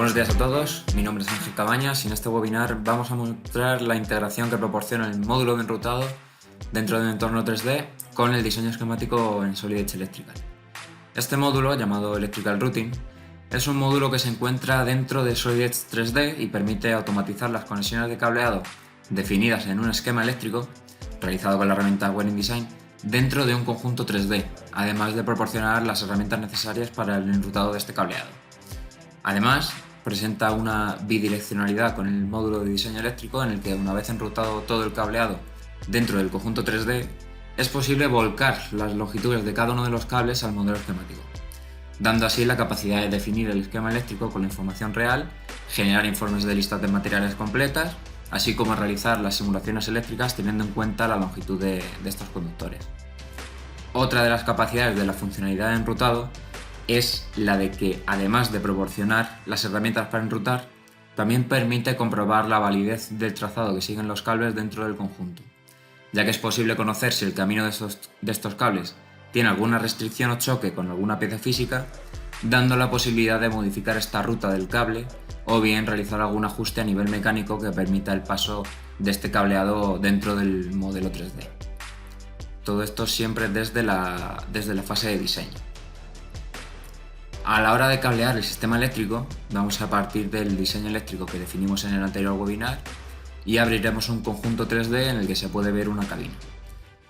Buenos días a todos, mi nombre es Ángel Cabañas y en este webinar vamos a mostrar la integración que proporciona el módulo de enrutado dentro de un entorno 3D con el diseño esquemático en Solid Edge Electrical. Este módulo, llamado Electrical Routing, es un módulo que se encuentra dentro de Solid Edge 3D y permite automatizar las conexiones de cableado definidas en un esquema eléctrico realizado con la herramienta Wiring Design dentro de un conjunto 3D, además de proporcionar las herramientas necesarias para el enrutado de este cableado. Además, presenta una bidireccionalidad con el módulo de diseño eléctrico en el que, una vez enrutado todo el cableado dentro del conjunto 3D, es posible volcar las longitudes de cada uno de los cables al modelo esquemático, dando así la capacidad de definir el esquema eléctrico con la información real, generar informes de listas de materiales completas, así como realizar las simulaciones eléctricas teniendo en cuenta la longitud de estos conductores. Otra de las capacidades de la funcionalidad de enrutado es la de que, además de proporcionar las herramientas para enrutar, también permite comprobar la validez del trazado que siguen los cables dentro del conjunto, ya que es posible conocer si el camino de estos cables tiene alguna restricción o choque con alguna pieza física, dando la posibilidad de modificar esta ruta del cable o bien realizar algún ajuste a nivel mecánico que permita el paso de este cableado dentro del modelo 3D. Todo esto siempre desde la fase de diseño. A la hora de cablear el sistema eléctrico, vamos a partir del diseño eléctrico que definimos en el anterior webinar y abriremos un conjunto 3D en el que se puede ver una cabina.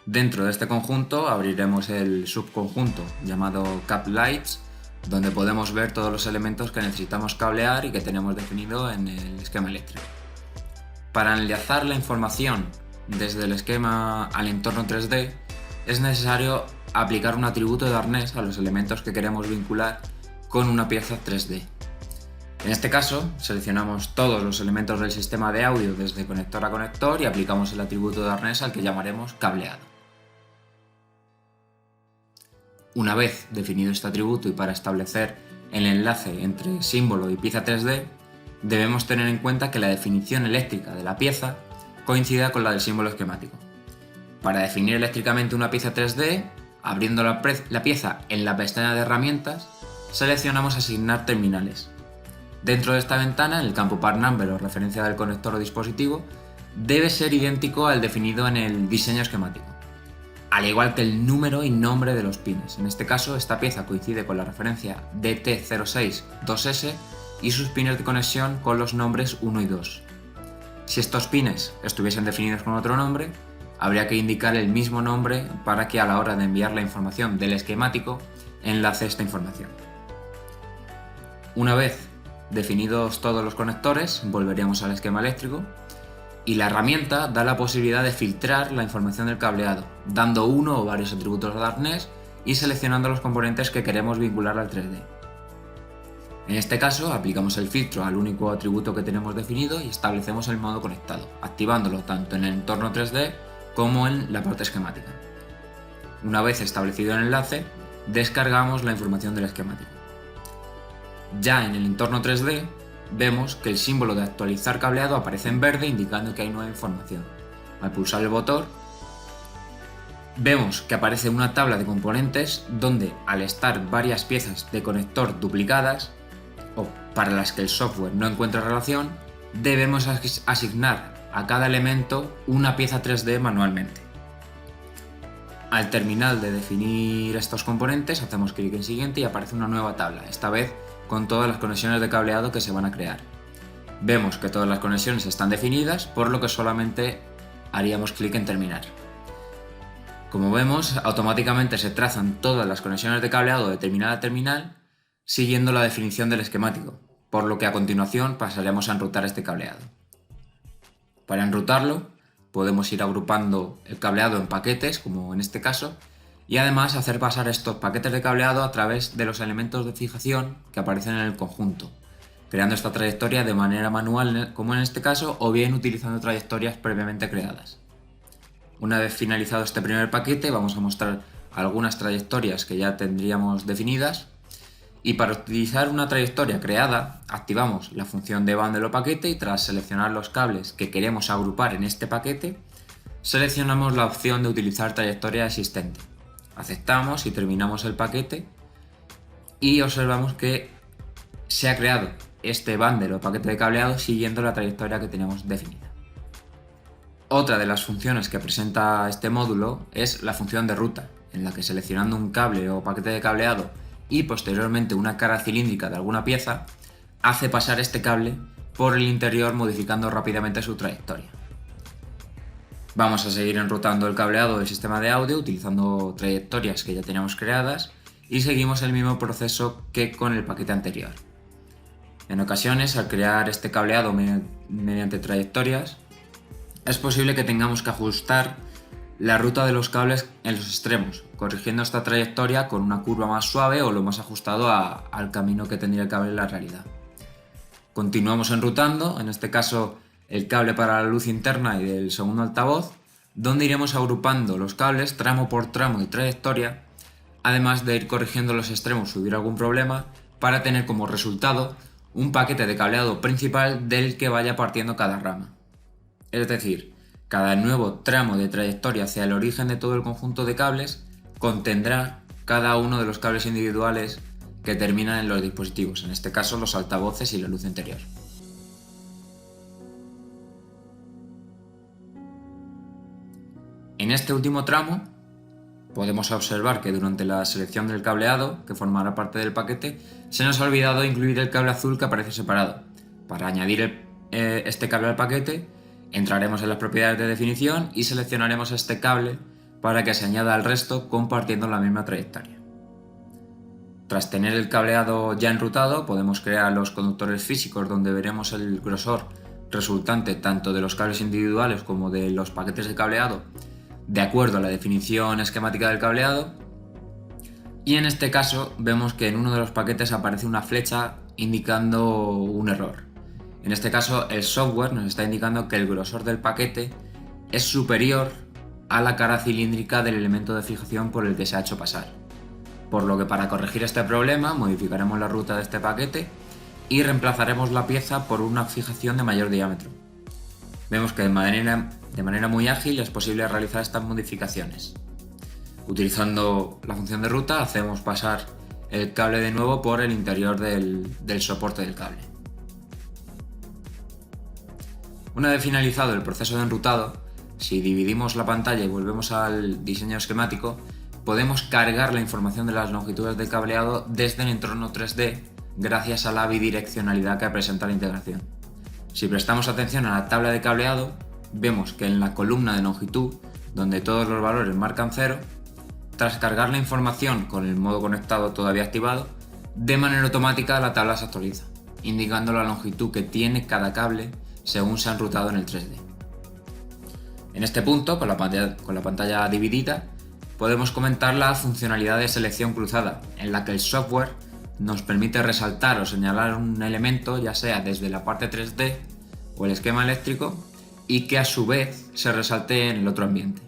Dentro de este conjunto abriremos el subconjunto llamado Cap Lights, donde podemos ver todos los elementos que necesitamos cablear y que tenemos definido en el esquema eléctrico. Para enlazar la información desde el esquema al entorno 3D, es necesario aplicar un atributo de arnés a los elementos que queremos vincular con una pieza 3D. En este caso, seleccionamos todos los elementos del sistema de audio desde conector a conector y aplicamos el atributo de arnés al que llamaremos cableado. Una vez definido este atributo y para establecer el enlace entre símbolo y pieza 3D, debemos tener en cuenta que la definición eléctrica de la pieza coincida con la del símbolo esquemático. Para definir eléctricamente una pieza 3D, abriendo la pieza en la pestaña de herramientas, seleccionamos asignar terminales. Dentro de esta ventana, el campo part number o referencia del conector o dispositivo debe ser idéntico al definido en el diseño esquemático, al igual que el número y nombre de los pines. En este caso, esta pieza coincide con la referencia DT062S y sus pines de conexión con los nombres 1 y 2. Si estos pines estuviesen definidos con otro nombre, habría que indicar el mismo nombre para que a la hora de enviar la información del esquemático enlace esta información. Una vez definidos todos los conectores, volveríamos al esquema eléctrico y la herramienta da la posibilidad de filtrar la información del cableado, dando uno o varios atributos de arnés y seleccionando los componentes que queremos vincular al 3D. En este caso, aplicamos el filtro al único atributo que tenemos definido y establecemos el modo conectado, activándolo tanto en el entorno 3D como en la parte esquemática. Una vez establecido el enlace, descargamos la información del esquemático. Ya en el entorno 3D, vemos que el símbolo de actualizar cableado aparece en verde indicando que hay nueva información. Al pulsar el botón, vemos que aparece una tabla de componentes donde, al estar varias piezas de conector duplicadas o para las que el software no encuentra relación, debemos asignar a cada elemento una pieza 3D manualmente. Al terminar de definir estos componentes, hacemos clic en siguiente y aparece una nueva tabla, esta vez con todas las conexiones de cableado que se van a crear. Vemos que todas las conexiones están definidas, por lo que solamente haríamos clic en terminar. Como vemos, automáticamente se trazan todas las conexiones de cableado de terminal a terminal, siguiendo la definición del esquemático, por lo que a continuación pasaremos a enrutar este cableado. Para enrutarlo, podemos ir agrupando el cableado en paquetes, como en este caso, y además hacer pasar estos paquetes de cableado a través de los elementos de fijación que aparecen en el conjunto, creando esta trayectoria de manera manual, como en este caso, o bien utilizando trayectorias previamente creadas. Una vez finalizado este primer paquete, vamos a mostrar algunas trayectorias que ya tendríamos definidas, y para utilizar una trayectoria creada, activamos la función de bundle o paquete y tras seleccionar los cables que queremos agrupar en este paquete, seleccionamos la opción de utilizar trayectoria existente. Aceptamos y terminamos el paquete y observamos que se ha creado este bundle o paquete de cableado siguiendo la trayectoria que tenemos definida. Otra de las funciones que presenta este módulo es la función de ruta, en la que seleccionando un cable o paquete de cableado y posteriormente una cara cilíndrica de alguna pieza, hace pasar este cable por el interior modificando rápidamente su trayectoria. Vamos a seguir enrutando el cableado del sistema de audio utilizando trayectorias que ya teníamos creadas y seguimos el mismo proceso que con el paquete anterior. En ocasiones, al crear este cableado mediante trayectorias, es posible que tengamos que ajustar la ruta de los cables en los extremos, corrigiendo esta trayectoria con una curva más suave o lo más ajustado al camino que tendría el cable en la realidad. Continuamos enrutando, en este caso el cable para la luz interna y del segundo altavoz, donde iremos agrupando los cables tramo por tramo y trayectoria, además de ir corrigiendo los extremos si hubiera algún problema, para tener como resultado un paquete de cableado principal del que vaya partiendo cada rama. Es decir, cada nuevo tramo de trayectoria hacia el origen de todo el conjunto de cables contendrá cada uno de los cables individuales que terminan en los dispositivos, en este caso los altavoces y la luz interior. En este último tramo podemos observar que durante la selección del cableado, que formará parte del paquete, se nos ha olvidado incluir el cable azul que aparece separado. Para añadir este cable al paquete, entraremos en las propiedades de definición y seleccionaremos este cable para que se añada al resto compartiendo la misma trayectoria. Tras tener el cableado ya enrutado, podemos crear los conductores físicos donde veremos el grosor resultante tanto de los cables individuales como de los paquetes de cableado de acuerdo a la definición esquemática del cableado, y en este caso vemos que en uno de los paquetes aparece una flecha indicando un error. En este caso el software nos está indicando que el grosor del paquete es superior a la cara cilíndrica del elemento de fijación por el que se ha hecho pasar, por lo que para corregir este problema modificaremos la ruta de este paquete y reemplazaremos la pieza por una fijación de mayor diámetro. Vemos que de manera muy ágil es posible realizar estas modificaciones. Utilizando la función de ruta hacemos pasar el cable de nuevo por el interior del soporte del cable. Una vez finalizado el proceso de enrutado, si dividimos la pantalla y volvemos al diseño esquemático, podemos cargar la información de las longitudes de cableado desde el entorno 3D gracias a la bidireccionalidad que presenta la integración. Si prestamos atención a la tabla de cableado, vemos que en la columna de longitud, donde todos los valores marcan 0, tras cargar la información con el modo conectado todavía activado, de manera automática la tabla se actualiza, indicando la longitud que tiene cada cable según se ha enrutado en el 3D. En este punto, con la pantalla dividida, podemos comentar la funcionalidad de selección cruzada, en la que el software nos permite resaltar o señalar un elemento, ya sea desde la parte 3D o el esquema eléctrico, y que a su vez se resalte en el otro ambiente.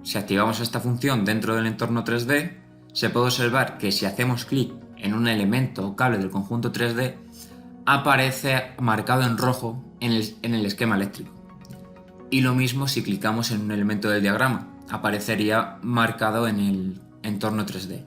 Si activamos esta función dentro del entorno 3D, se puede observar que si hacemos clic en un elemento o cable del conjunto 3D, aparece marcado en rojo en el esquema eléctrico. Y lo mismo si clicamos en un elemento del diagrama, aparecería marcado en el entorno 3D.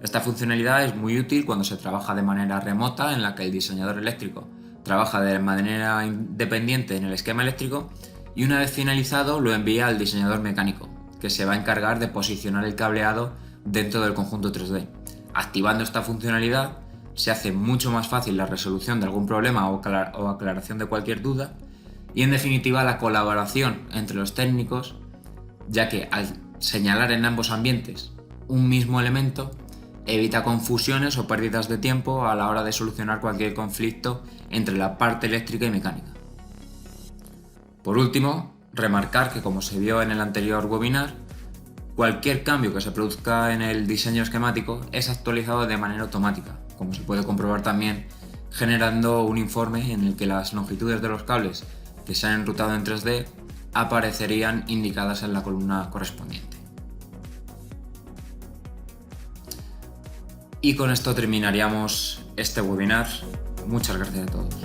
Esta funcionalidad es muy útil cuando se trabaja de manera remota, en la que el diseñador eléctrico trabaja de manera independiente en el esquema eléctrico y una vez finalizado lo envía al diseñador mecánico, que se va a encargar de posicionar el cableado dentro del conjunto 3D. Activando esta funcionalidad se hace mucho más fácil la resolución de algún problema o aclaración de cualquier duda y en definitiva la colaboración entre los técnicos, ya que al señalar en ambos ambientes un mismo elemento evita confusiones o pérdidas de tiempo a la hora de solucionar cualquier conflicto entre la parte eléctrica y mecánica. Por último, remarcar que, como se vio en el anterior webinar, cualquier cambio que se produzca en el diseño esquemático es actualizado de manera automática, como se puede comprobar también generando un informe en el que las longitudes de los cables que se han enrutado en 3D aparecerían indicadas en la columna correspondiente. Y con esto terminaríamos este webinar. Muchas gracias a todos.